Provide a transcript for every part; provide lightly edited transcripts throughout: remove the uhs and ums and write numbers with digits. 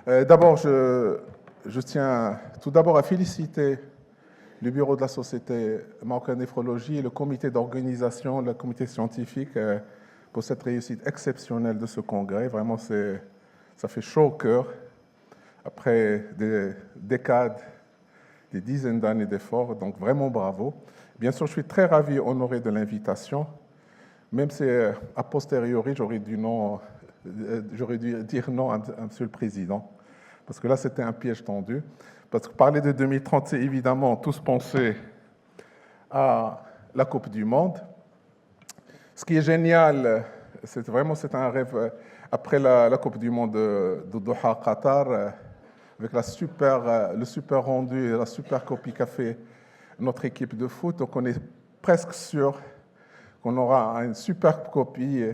D'abord, je tiens tout d'abord à féliciter le bureau de la Société marocaine de néphrologie et le comité d'organisation, le comité scientifique pour cette réussite exceptionnelle de ce congrès. Vraiment, ça fait chaud au cœur après des décades, des dizaines d'années d'efforts. Donc, vraiment bravo. Bien sûr, je suis très ravi et honoré de l'invitation. Même si, a posteriori, j'aurais dû dire non à Monsieur le Président. Parce que là, c'était un piège tendu. Parce que parler de 2030, c'est évidemment tous penser à la Coupe du Monde. Ce qui est génial, c'est un rêve. Après la Coupe du Monde de Doha, Qatar, avec le super rendu et la super copie qu'a fait notre équipe de foot, donc on est presque sûr qu'on aura une super copie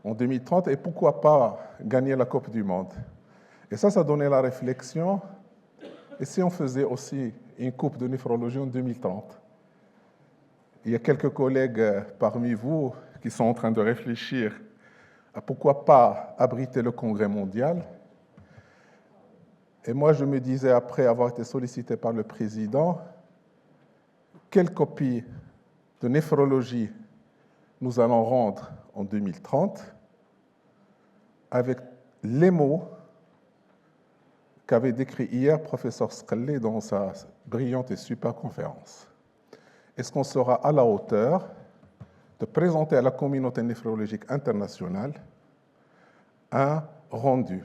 en 2030 et pourquoi pas gagner la Coupe du Monde. Et ça donnait la réflexion. Et si on faisait aussi une coupe de néphrologie en 2030? Il y a quelques collègues parmi vous qui sont en train de réfléchir à pourquoi pas abriter le congrès mondial. Et moi, je me disais, après avoir été sollicité par le président, quelle copie de néphrologie nous allons rendre en 2030 avec les mots qu'avait décrit hier professeur Sqalli dans sa brillante et super conférence. Est-ce qu'on sera à la hauteur de présenter à la communauté néphrologique internationale un rendu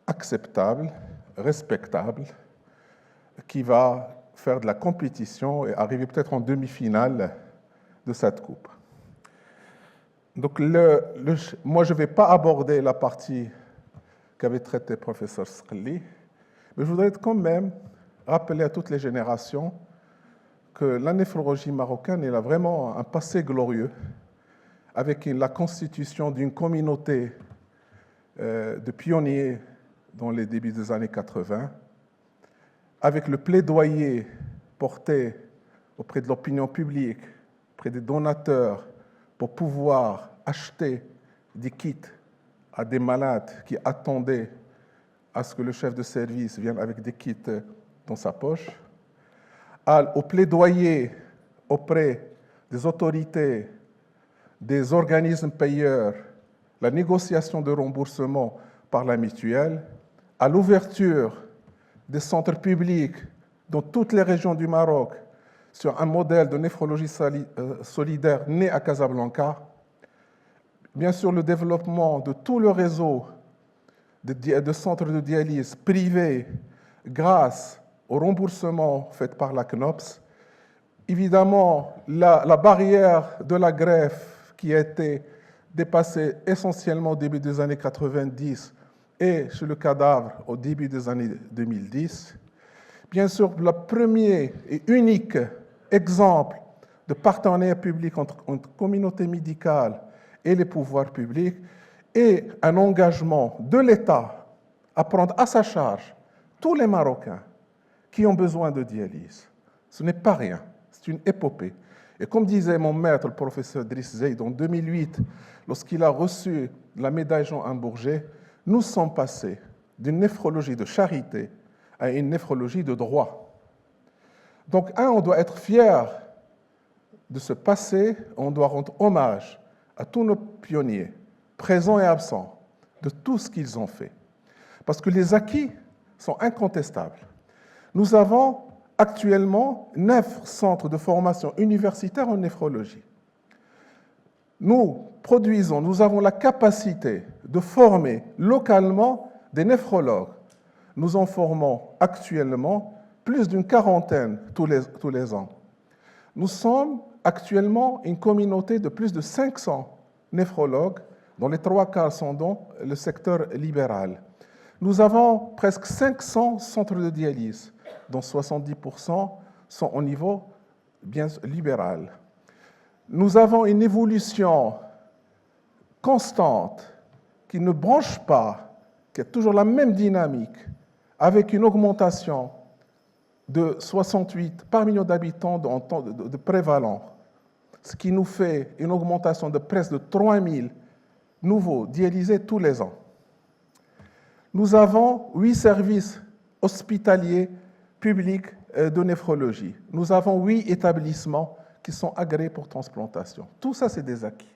acceptable, respectable, qui va faire de la compétition et arriver peut-être en demi-finale de cette coupe? Donc, moi, je ne vais pas aborder la partie qu'avait traité le professeur Sqalli, mais je voudrais quand même rappeler à toutes les générations que la néphrologie marocaine elle a vraiment un passé glorieux avec la constitution d'une communauté de pionniers dans les débuts des années 80, avec le plaidoyer porté auprès de l'opinion publique, auprès des donateurs, pour pouvoir acheter des kits à des malades qui attendaient à ce que le chef de service vienne avec des kits dans sa poche, au plaidoyer auprès des autorités, des organismes payeurs, la négociation de remboursement par la mutuelle, à l'ouverture des centres publics dans toutes les régions du Maroc sur un modèle de néphrologie solidaire né à Casablanca. Bien sûr, le développement de tout le réseau de centres de dialyse privés grâce au remboursement fait par la CNOPS. Évidemment, la barrière de la greffe qui a été dépassée essentiellement au début des années 90 et chez le cadavre au début des années 2010. Bien sûr, le premier et unique exemple de partenariat public entre communauté médicale et les pouvoirs publics et un engagement de l'État à prendre à sa charge tous les Marocains qui ont besoin de dialyse. Ce n'est pas rien, c'est une épopée. Et comme disait mon maître, le professeur Driss Zeid, en 2008, lorsqu'il a reçu la médaille Jean Bourget, nous sommes passés d'une néphrologie de charité à une néphrologie de droit. Donc, on doit être fier de ce passé, on doit rendre hommage à tous nos pionniers, présents et absents, de tout ce qu'ils ont fait. Parce que les acquis sont incontestables. Nous avons actuellement 9 centres de formation universitaire en néphrologie. Nous avons la capacité de former localement des néphrologues. Nous en formons actuellement plus d'une quarantaine tous les ans. Nous sommes actuellement une communauté de plus de 500 néphrologues, dont les 3/4 sont dans le secteur libéral. Nous avons presque 500 centres de dialyse, dont 70% sont au niveau bien libéral. Nous avons une évolution constante qui ne branche pas, qui a toujours la même dynamique, avec une augmentation de 68 par million d'habitants de prévalents, ce qui nous fait une augmentation de presque de 3000 nouveaux dialysés tous les ans. nous avons 8 services hospitaliers publics de néphrologie. Nous avons 8 établissements qui sont agréés pour transplantation. Tout ça, c'est des acquis.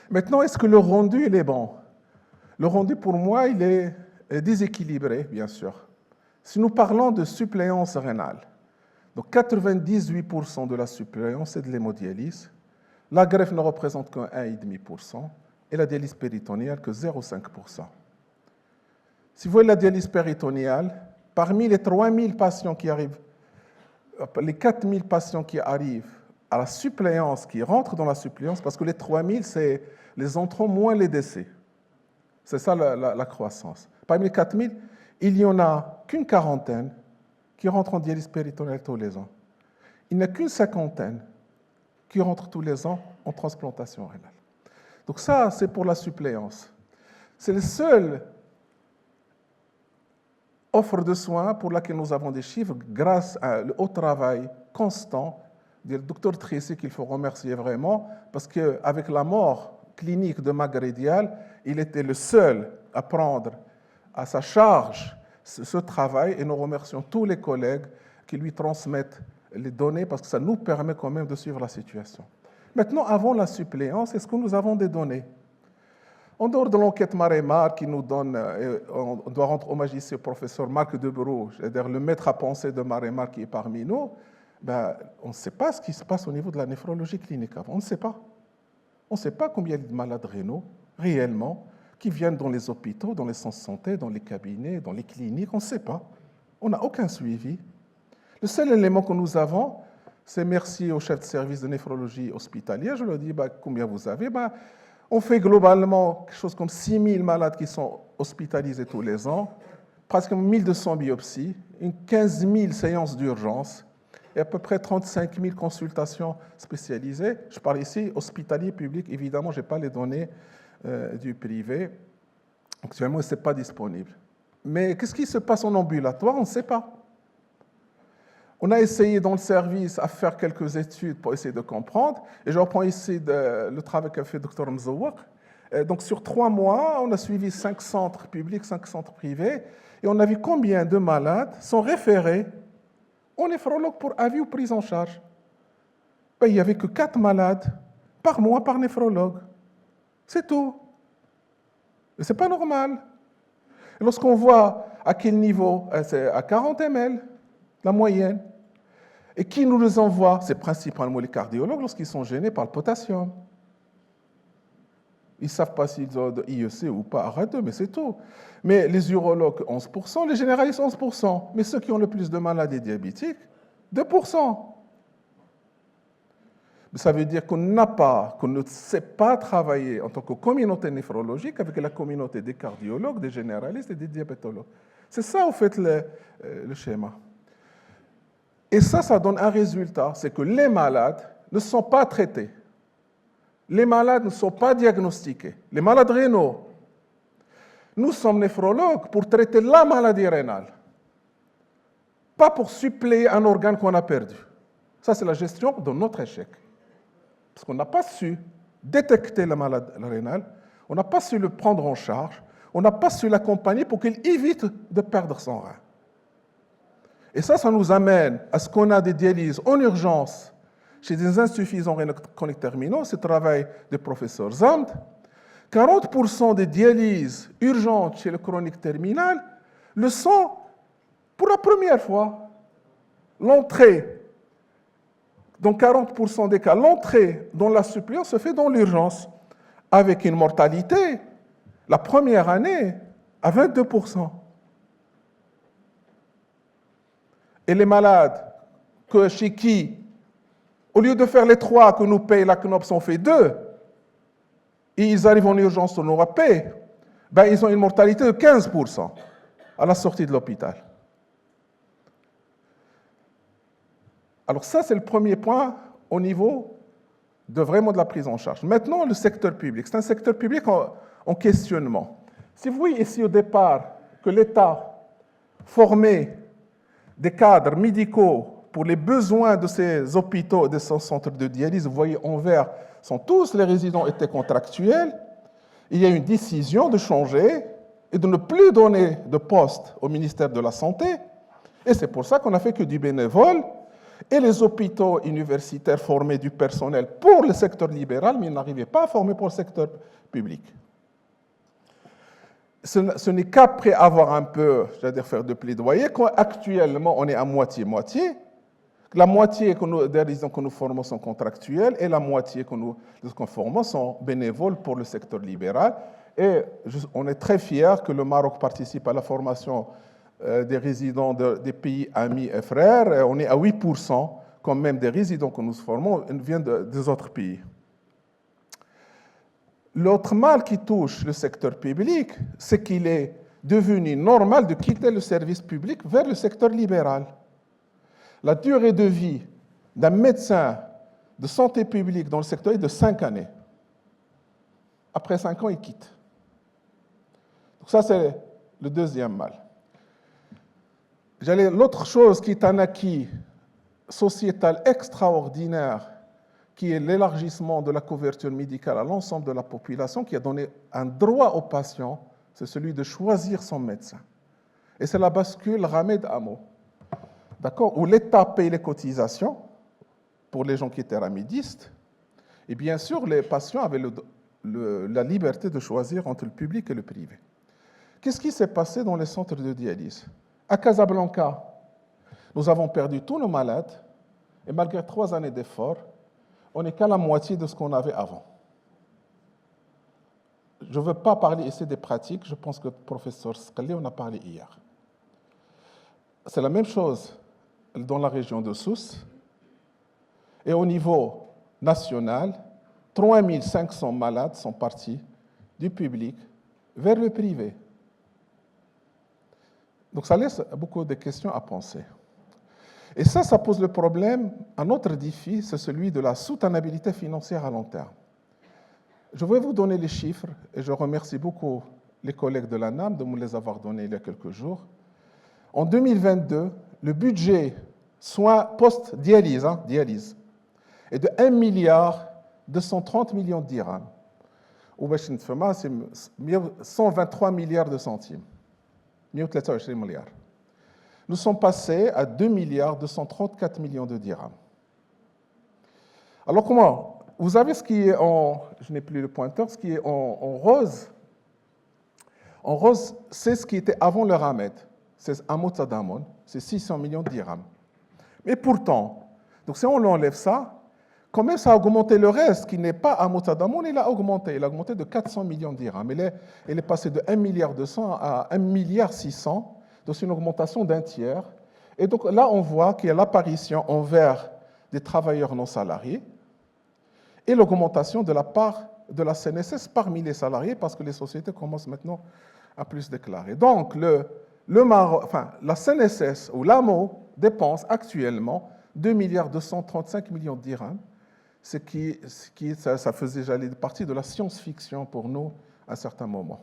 Maintenant, est-ce que le rendu, il est bon? Le rendu, pour moi, il est déséquilibré, bien sûr. Si nous parlons de suppléance rénale, donc 98% de la suppléance, c'est de l'hémodialyse. La greffe ne représente que 1,5% et la dialyse péritonéale que 0,5%. Si vous voyez la dialyse péritonéale, parmi les 3000 patients qui arrivent, les 4000 patients qui arrivent à la suppléance, qui rentrent dans la suppléance, parce que les 3000, c'est les entrants moins les décès. C'est ça la croissance. Parmi les 4000, il n'y en a qu'une quarantaine qui rentrent en dialyse péritonéale tous les ans. Il n'y en a qu'une cinquantaine qui rentrent tous les ans en transplantation rénale. Donc ça, c'est pour la suppléance. C'est le seul offre de soins pour laquelle nous avons des chiffres grâce au travail constant du docteur Tracy, qu'il faut remercier vraiment, parce qu'avec la mort clinique de Magredial, il était le seul à prendre à sa charge ce travail, et nous remercions tous les collègues qui lui transmettent les données, parce que ça nous permet quand même de suivre la situation. Maintenant, avant la suppléance, est-ce que nous avons des données? En dehors de l'enquête Marémar qui nous donne, on doit rendre hommage ici au professeur Marc Debrou, c'est-à-dire le maître à penser de Marémar qui est parmi nous, on ne sait pas ce qui se passe au niveau de la néphrologie clinique. On ne sait pas. On ne sait pas combien il y a de malades rénaux, réellement, qui viennent dans les hôpitaux, dans les centres de santé, dans les cabinets, dans les cliniques. On ne sait pas. On n'a aucun suivi. Le seul élément que nous avons, c'est merci au chef de service de néphrologie hospitalière. Je lui dis, combien vous avez? On fait globalement quelque chose comme 6 000 malades qui sont hospitalisés tous les ans, presque 1 200 biopsies, 15 000 séances d'urgence et à peu près 35 000 consultations spécialisées. Je parle ici hospitalier, public, évidemment, je n'ai pas les données du privé. Actuellement, ce n'est pas disponible. Mais qu'est-ce qui se passe en ambulatoire? On ne sait pas. On a essayé dans le service à faire quelques études pour essayer de comprendre. Et je reprends ici le travail qu'a fait le Dr Mzouak. Donc sur 3 mois, on a suivi 5 centres publics, 5 centres privés. Et on a vu combien de malades sont référés au néphrologue pour avis ou prise en charge. Il n'y avait que 4 malades par mois par néphrologue. C'est tout. Et ce n'est pas normal. Et lorsqu'on voit à quel niveau, c'est à 40 ml, la moyenne. Et qui nous les envoie? C'est principalement les cardiologues lorsqu'ils sont gênés par le potassium. Ils ne savent pas s'ils ont de IEC ou pas, arrêtez, mais c'est tout. Mais les urologues, 11%, les généralistes, 11%. Mais ceux qui ont le plus de maladies diabétiques, 2%. Mais ça veut dire qu'on ne sait pas travailler en tant que communauté néphrologique avec la communauté des cardiologues, des généralistes et des diabétologues. C'est ça, en fait, le schéma. Et ça donne un résultat, c'est que les malades ne sont pas traités. Les malades ne sont pas diagnostiqués. Les malades rénaux. Nous sommes néphrologues pour traiter la maladie rénale, pas pour suppléer un organe qu'on a perdu. Ça, c'est la gestion de notre échec. Parce qu'on n'a pas su détecter la maladie rénale, on n'a pas su le prendre en charge, on n'a pas su l'accompagner pour qu'il évite de perdre son rein. Et ça nous amène à ce qu'on a des dialyses en urgence chez des insuffisants rénaux chroniques terminaux, c'est le travail du professeur Zamd. 40% des dialyses urgentes chez le chronique terminal le sont pour la première fois. L'entrée, dans 40% des cas, l'entrée dans la suppléance se fait dans l'urgence, avec une mortalité, la première année, à 22%. Et les malades, chez qui, au lieu de faire les 3 que nous paye la CNOPS, on fait 2, et ils arrivent en urgence, on leur paye, ils ont une mortalité de 15% à la sortie de l'hôpital. Alors ça, c'est le premier point au niveau de vraiment de la prise en charge. Maintenant, le secteur public. C'est un secteur public en questionnement. Si vous voyez ici au départ que l'État formait des cadres médicaux pour les besoins de ces hôpitaux et de ces centres de dialyse, vous voyez en vert, sont tous les résidents étaient contractuels. Il y a une décision de changer et de ne plus donner de poste au ministère de la Santé. Et c'est pour ça qu'on n'a fait que du bénévole. Et les hôpitaux universitaires formaient du personnel pour le secteur libéral, mais ils n'arrivaient pas à former pour le secteur public. Ce n'est qu'après avoir un peu, c'est-à-dire faire de plaidoyer, qu'actuellement on est à moitié-moitié. La moitié des résidents que nous formons sont contractuels et la moitié que nous formons sont bénévoles pour le secteur libéral. Et on est très fiers que le Maroc participe à la formation des résidents des pays amis et frères. Et on est à 8%, quand même des résidents que nous formons viennent des autres pays. L'autre mal qui touche le secteur public, c'est qu'il est devenu normal de quitter le service public vers le secteur libéral. La durée de vie d'un médecin de santé publique dans le secteur est de 5 années. Après 5 ans, il quitte. Donc ça, c'est le deuxième mal. L'autre chose qui est un acquis sociétal extraordinaire, qui est l'élargissement de la couverture médicale à l'ensemble de la population, qui a donné un droit aux patients, c'est celui de choisir son médecin. Et c'est la bascule Ramed Amo, d'accord, où l'État paye les cotisations pour les gens qui étaient ramédistes, et bien sûr, les patients avaient la liberté de choisir entre le public et le privé. Qu'est-ce qui s'est passé dans les centres de dialyse? À Casablanca, nous avons perdu tous nos malades, et malgré 3 années d'efforts, on n'est qu'à la moitié de ce qu'on avait avant. Je ne veux pas parler ici des pratiques, je pense que le professeur Sqali en a parlé hier. C'est la même chose dans la région de Sousse. Et au niveau national, 3500 malades sont partis du public vers le privé. Donc ça laisse beaucoup de questions à penser. Et ça pose le problème, un autre défi, c'est celui de la soutenabilité financière à long terme. Je vais vous donner les chiffres, et je remercie beaucoup les collègues de l'ANAM de me les avoir donnés il y a quelques jours. En 2022, le budget soins post-dialyse est de 1 milliard 230 millions de dirhams. Ou c'est 123 milliards de centimes. 123 milliards. Nous sommes passés à 2 milliards 234 millions de dirhams. Alors comment? Vous avez ce qui est je n'ai plus le pointeur, ce qui est en rose. En rose, c'est ce qui était avant le Ramed. C'est Amot Tadamon, c'est 600 millions de dirhams. Mais pourtant, donc si on enlève ça, quand même ça a augmenté le reste, qui n'est pas Amot Tadamon, il a augmenté de 400 millions de dirhams. Il est passé de 1 milliard 200 à 1 milliard 600. Donc c'est une augmentation d'1 tiers. Et donc là, on voit qu'il y a l'apparition envers des travailleurs non salariés et l'augmentation de la part de la CNSS parmi les salariés, parce que les sociétés commencent maintenant à plus déclarer. Donc la CNSS ou l'AMO dépense actuellement 2 milliards 235 millions de dirhams, ça faisait partie de la science-fiction pour nous à un certain moment.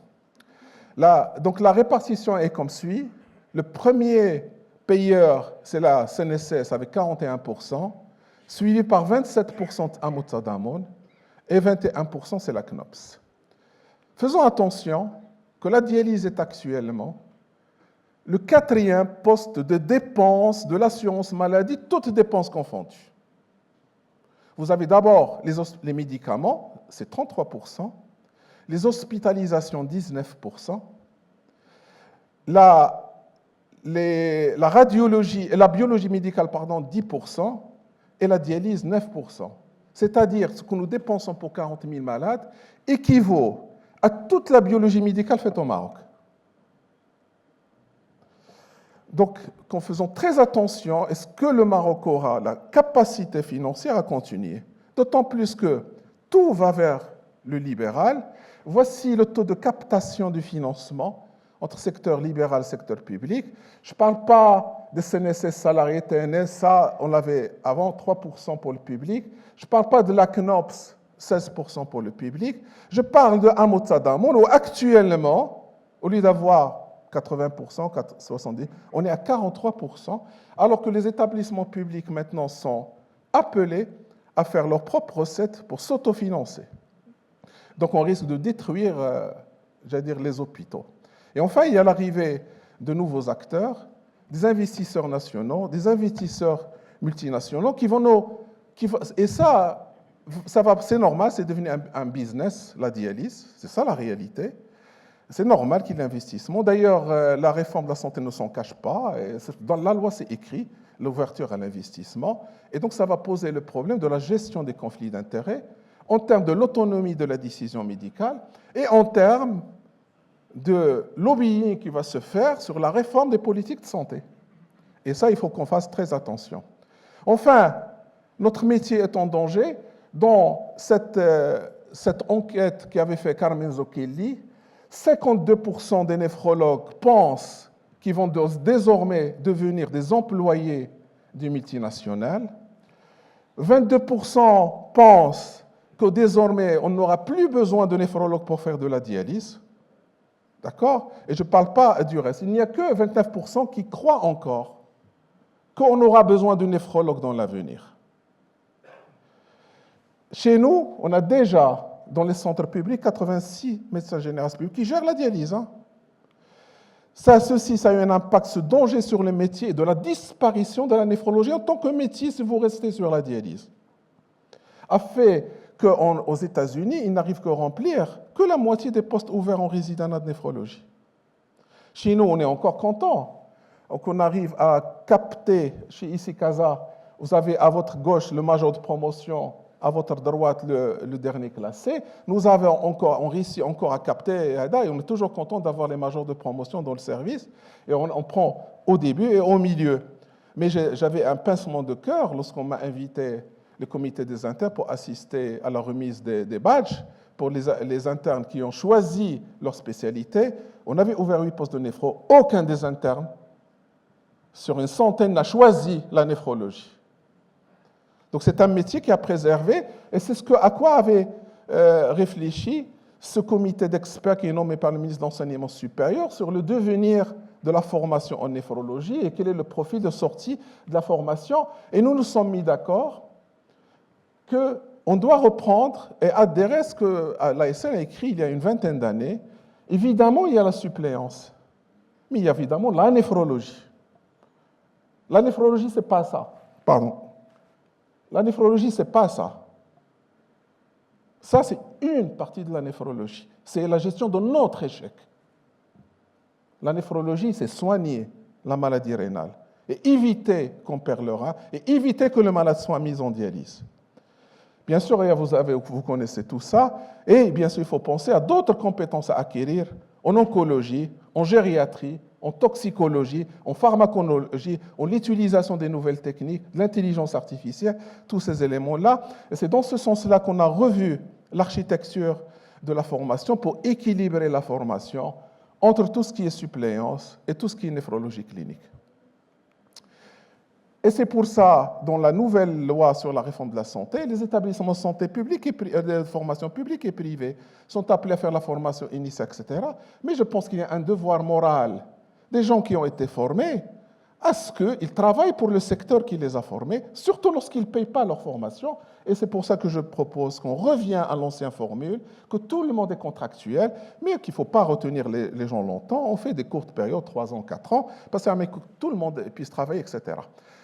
Donc la répartition est comme suit. Le premier payeur, c'est la CNSS avec 41%, suivi par 27% Amot Tadamon et 21% c'est la CNOPS. Faisons attention que la dialyse est actuellement le 4e poste de dépenses de l'assurance maladie, toutes dépenses confondues. Vous avez d'abord les médicaments, c'est 33%, les hospitalisations, 19%, la radiologie, la biologie médicale, 10%, et la dialyse, 9%. C'est-à-dire, ce que nous dépensons pour 40 000 malades équivaut à toute la biologie médicale faite au Maroc. Donc, en faisant très attention, est-ce que le Maroc aura la capacité financière à continuer? D'autant plus que tout va vers le libéral. Voici le taux de captation du financement entre secteur libéral et secteur public. Je ne parle pas des CNSS salariés TNS, ça, on l'avait avant, 3% pour le public. Je ne parle pas de la CNOPS, 16% pour le public. Je parle de Amot Tadamon, où actuellement, au lieu d'avoir 80%, 70%, on est à 43%, alors que les établissements publics maintenant sont appelés à faire leurs propres recettes pour s'autofinancer. Donc on risque de détruire, les hôpitaux. Et enfin, il y a l'arrivée de nouveaux acteurs, des investisseurs nationaux, des investisseurs multinationaux qui vont nous... et ça c'est normal, c'est devenu un business, la dialyse, c'est ça la réalité. C'est normal qu'il y ait l'investissement. D'ailleurs, la réforme de la santé ne s'en cache pas. Et dans la loi, c'est écrit, l'ouverture à l'investissement. Et donc, ça va poser le problème de la gestion des conflits d'intérêts en termes de l'autonomie de la décision médicale et en termes de lobbying qui va se faire sur la réforme des politiques de santé. Et ça, il faut qu'on fasse très attention. Enfin, notre métier est en danger. Dans cette enquête qu'avait fait Carmen Zocchelli, 52% des néphrologues pensent qu'ils vont désormais devenir des employés du multinational. 22% pensent que désormais, on n'aura plus besoin de néphrologues pour faire de la dialyse. D'accord? Et je ne parle pas du reste. Il n'y a que 29% qui croient encore qu'on aura besoin de néphrologues dans l'avenir. Chez nous, on a déjà, dans les centres publics, 86 médecins généralistes publics qui gèrent la dialyse. Hein. Ça a eu un impact, ce danger sur le métier de la disparition de la néphrologie en tant que métier si vous restez sur la dialyse. A fait qu'aux États-Unis, ils n'arrivent qu'à remplir que la moitié des postes ouverts en résidence de néphrologie. Chez nous, on est encore content. Donc on arrive à capter, chez ICI Casa, vous avez à votre gauche le major de promotion, à votre droite le dernier classé. Nous avons encore, on réussit encore à capter, et on est toujours content d'avoir les majors de promotion dans le service. Et on prend au début et au milieu. Mais j'avais un pincement de cœur lorsqu'on m'a invité, le comité des internes, pour assister à la remise des badges pour les internes qui ont choisi leur spécialité. On avait ouvert 8 postes de néphro. Aucun des internes sur une centaine n'a choisi la néphrologie. Donc c'est un métier qui a préservé, et c'est à quoi avait réfléchi ce comité d'experts qui est nommé par le ministre de l'Enseignement supérieur sur le devenir de la formation en néphrologie et quel est le profil de sortie de la formation. Et nous nous sommes mis d'accord qu'on doit reprendre et adhérer à ce que l'ASN a écrit il y a une vingtaine d'années. Évidemment, il y a la suppléance, mais il y a évidemment la néphrologie. La néphrologie, ce n'est pas ça. Pardon. La néphrologie, ce n'est pas ça. Ça, c'est une partie de la néphrologie. C'est la gestion de notre échec. La néphrologie, c'est soigner la maladie rénale et éviter qu'on perde le rein et éviter que le malade soit mis en dialyse. Bien sûr, vous connaissez tout ça. Et bien sûr, il faut penser à d'autres compétences à acquérir en oncologie, en gériatrie, en toxicologie, en pharmacologie, en l'utilisation des nouvelles techniques, l'intelligence artificielle, tous ces éléments-là. Et c'est dans ce sens-là qu'on a revu l'architecture de la formation pour équilibrer la formation entre tout ce qui est suppléance et tout ce qui est néphrologie clinique. Et c'est pour ça, dans la nouvelle loi sur la réforme de la santé, les établissements de santé publics et de formation publique et privée sont appelés à faire la formation initiale, etc. Mais je pense qu'il y a un devoir moral des gens qui ont été formés à ce qu'ils travaillent pour le secteur qui les a formés, surtout lorsqu'ils ne payent pas leur formation. Et c'est pour ça que je propose qu'on revienne à l'ancienne formule, que tout le monde est contractuel, mais qu'il ne faut pas retenir les gens longtemps. On fait des courtes périodes, 3 ans, 4 ans, parce que tout le monde puisse travailler, etc.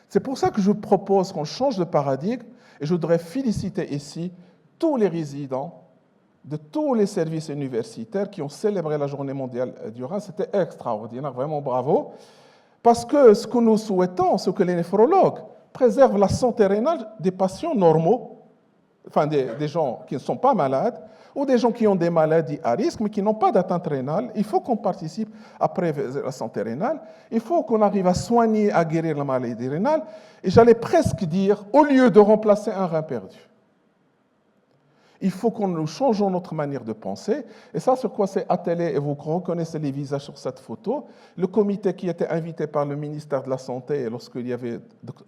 C'est pour ça que je propose qu'on change de paradigme, et je voudrais féliciter ici tous les résidents de tous les services universitaires qui ont célébré la Journée mondiale du rein. C'était extraordinaire, vraiment bravo. Parce que ce que nous souhaitons, c'est que les néphrologues préservent la santé rénale des patients normaux, enfin des gens qui ne sont pas malades, ou des gens qui ont des maladies à risque, mais qui n'ont pas d'atteinte rénale. Il faut qu'on participe à préserver la santé rénale. Il faut qu'on arrive à soigner, à guérir la maladie rénale. Et j'allais presque dire, au lieu de remplacer un rein perdu. Il faut que nous changeons notre manière de penser. Et ça, sur quoi c'est attelé, et vous reconnaissez les visages sur cette photo, le comité qui était invité par le ministère de la Santé lorsqu'il y avait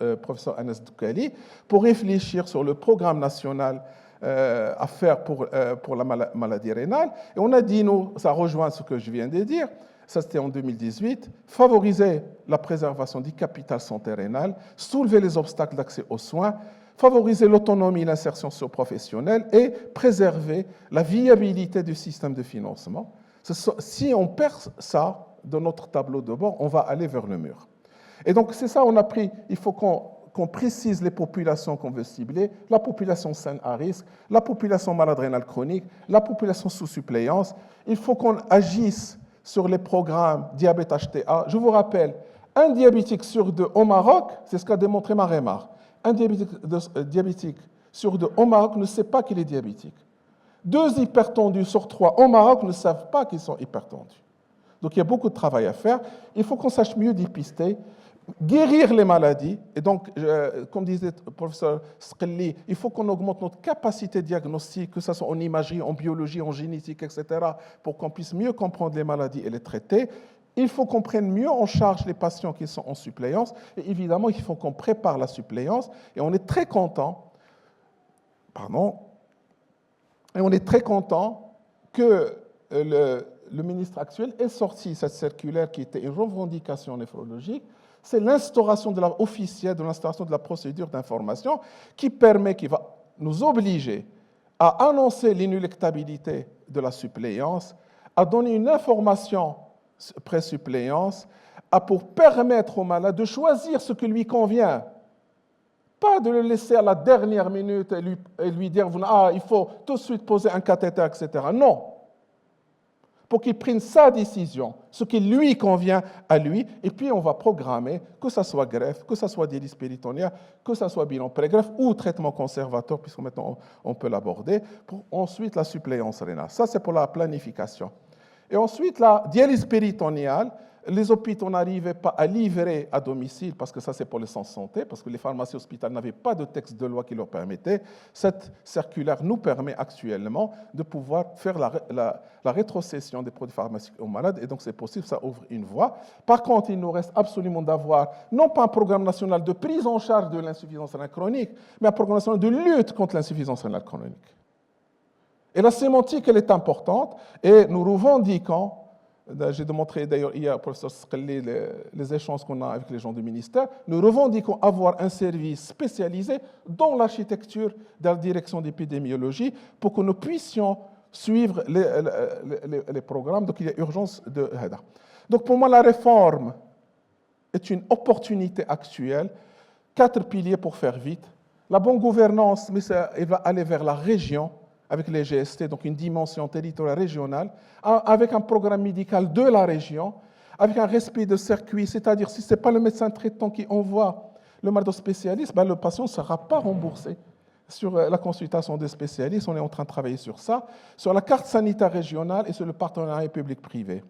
le professeur Anas Doukali, pour réfléchir sur le programme national à faire pour la maladie rénale. Et on a dit, nous, ça rejoint ce que je viens de dire, ça c'était en 2018, favoriser la préservation du capital santé rénale, soulever les obstacles d'accès aux soins, favoriser l'autonomie et l'insertion socio-professionnelle et préserver la viabilité du système de financement. Si on perd ça de notre tableau de bord, on va aller vers le mur. Et donc, c'est ça, on a pris, il faut qu'on précise les populations qu'on veut cibler, la population saine à risque, la population malade rénale chronique, la population sous suppléance. Il faut qu'on agisse sur les programmes diabète HTA. Je vous rappelle, un diabétique sur deux au Maroc, c'est ce qu'a démontré Maremar, un diabétique sur deux au Maroc ne sait pas qu'il est diabétique. 2 hypertendus sur 3 au Maroc ne savent pas qu'ils sont hypertendus. Donc il y a beaucoup de travail à faire. Il faut qu'on sache mieux dépister, guérir les maladies. Et donc, comme disait le professeur Sqelli, il faut qu'on augmente notre capacité diagnostique, que ce soit en imagerie, en biologie, en génétique, etc., pour qu'on puisse mieux comprendre les maladies et les traiter. Il faut qu'on prenne mieux en charge les patients qui sont en suppléance. Et évidemment, il faut qu'on prépare la suppléance. Et on est très content, que le ministre actuel ait sorti cette circulaire qui était une revendication néphrologique. C'est l'instauration officielle de l'instauration de la procédure d'information qui va nous obliger à annoncer l'inéluctabilité de la suppléance, à donner une information pré-suppléance, pour permettre au malade de choisir ce qui lui convient. Pas de le laisser à la dernière minute et lui dire il faut tout de suite poser un cathéter, etc. Non. Pour qu'il prenne sa décision, ce qui lui convient à lui, et puis on va programmer, que ce soit greffe, que ce soit dialyse péritonéale, que ce soit bilan pré-greffe ou traitement conservateur, puisque maintenant on peut l'aborder, pour ensuite la suppléance rénale. Ça, c'est pour la planification. Et ensuite, la dialyse péritonéale, les hôpitaux n'arrivaient pas à livrer à domicile, parce que ça c'est pour les sans-santé, parce que les pharmacies hospitalières n'avaient pas de texte de loi qui leur permettait. Cette circulaire nous permet actuellement de pouvoir faire la rétrocession des produits pharmaceutiques aux malades, et donc c'est possible, ça ouvre une voie. Par contre, il nous reste absolument d'avoir, non pas un programme national de prise en charge de l'insuffisance rénale chronique, mais un programme national de lutte contre l'insuffisance rénale chronique. Et la sémantique, elle est importante, et nous revendiquons, j'ai démontré d'ailleurs hier au professeur Sqelli les échanges qu'on a avec les gens du ministère, nous revendiquons avoir un service spécialisé dans l'architecture de la direction d'épidémiologie pour que nous puissions suivre les programmes. Donc il y a urgence de HEDA. Donc pour moi, la réforme est une opportunité actuelle. 4 piliers pour faire vite. La bonne gouvernance, mais elle va aller vers la région, avec les GST, donc une dimension territoriale régionale, avec un programme médical de la région, avec un respect de circuit, c'est-à-dire si ce n'est pas le médecin traitant qui envoie le malade au spécialiste, le patient ne sera pas remboursé sur la consultation des spécialistes. On est en train de travailler sur ça, sur la carte sanitaire régionale et sur le partenariat public-privé.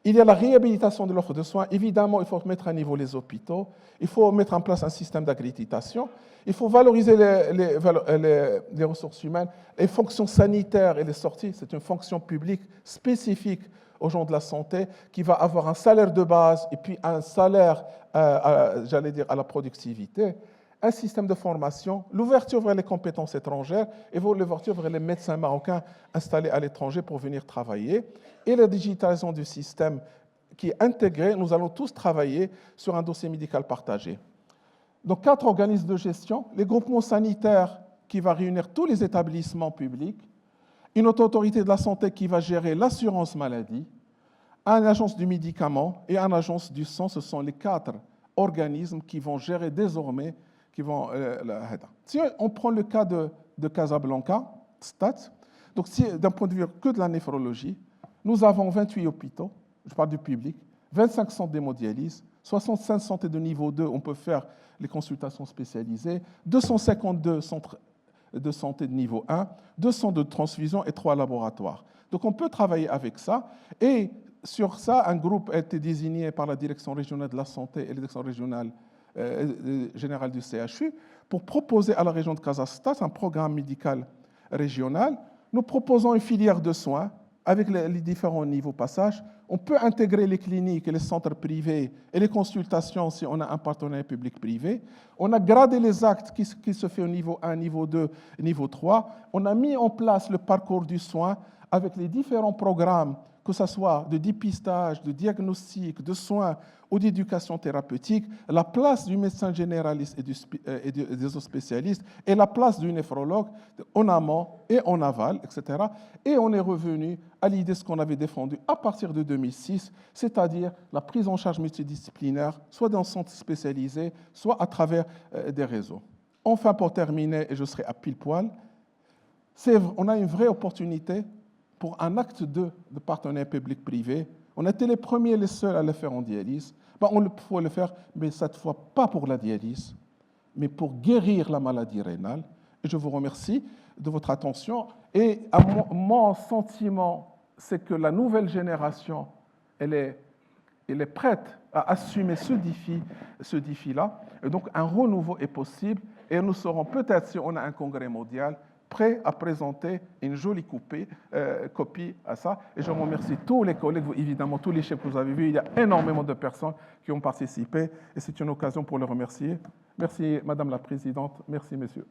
Il y a la réhabilitation de l'offre de soins. Évidemment, il faut mettre à niveau les hôpitaux. Il faut mettre en place un système d'accréditation. Il faut valoriser les ressources humaines. Les fonctions sanitaires et les sorties, c'est une fonction publique spécifique aux gens de la santé qui va avoir un salaire de base et puis un salaire, j'allais dire, à la productivité. Un système de formation, l'ouverture vers les compétences étrangères et l'ouverture vers les médecins marocains installés à l'étranger pour venir travailler, et la digitalisation du système qui est intégré. Nous allons tous travailler sur un dossier médical partagé. Donc 4 organismes de gestion, les groupements sanitaires qui va réunir tous les établissements publics, une autorité de la santé qui va gérer l'assurance maladie, une agence du médicament et une agence du sang. Ce sont les 4 organismes qui vont gérer désormais. Si on prend le cas de Casablanca, STAT, donc d'un point de vue que de la néphrologie, nous avons 28 hôpitaux, je parle du public, 25 centres d'hémodialyse, 65 centres de niveau 2, on peut faire les consultations spécialisées, 252 centres de santé de niveau 1, 200 de transfusion et 3 laboratoires. Donc on peut travailler avec ça, et sur ça, un groupe a été désigné par la direction régionale de la santé et la direction régionale général du CHU, pour proposer à la région de Casastas un programme médical régional. Nous proposons une filière de soins avec les différents niveaux passage. On peut intégrer les cliniques et les centres privés et les consultations si on a un partenariat public-privé. On a gradé les actes qui se fait au niveau 1, niveau 2, niveau 3. On a mis en place le parcours du soin avec les différents programmes que ce soit de dépistage, de diagnostic, de soins ou d'éducation thérapeutique, la place du médecin généraliste et des autres spécialistes et la place du néphrologue en amont et en aval, etc. Et on est revenu à l'idée ce qu'on avait défendu à partir de 2006, c'est-à-dire la prise en charge multidisciplinaire, soit dans le centre spécialisé, soit à travers des réseaux. Enfin, pour terminer, et je serai à pile poil, on a une vraie opportunité pour un acte de partenariat public-privé. On était les premiers, les seuls à le faire en dialyse. On faut le faire, mais cette fois pas pour la dialyse, mais pour guérir la maladie rénale. Et je vous remercie de votre attention. Et mon sentiment, c'est que la nouvelle génération, elle est prête à assumer ce défi-là. Et donc, un renouveau est possible. Et nous serons peut-être, si on a un congrès mondial, prêts à présenter une jolie copie à ça. Et je remercie tous les collègues, évidemment, tous les chefs que vous avez vus. Il y a énormément de personnes qui ont participé. Et c'est une occasion pour les remercier. Merci, Madame la Présidente. Merci, Messieurs.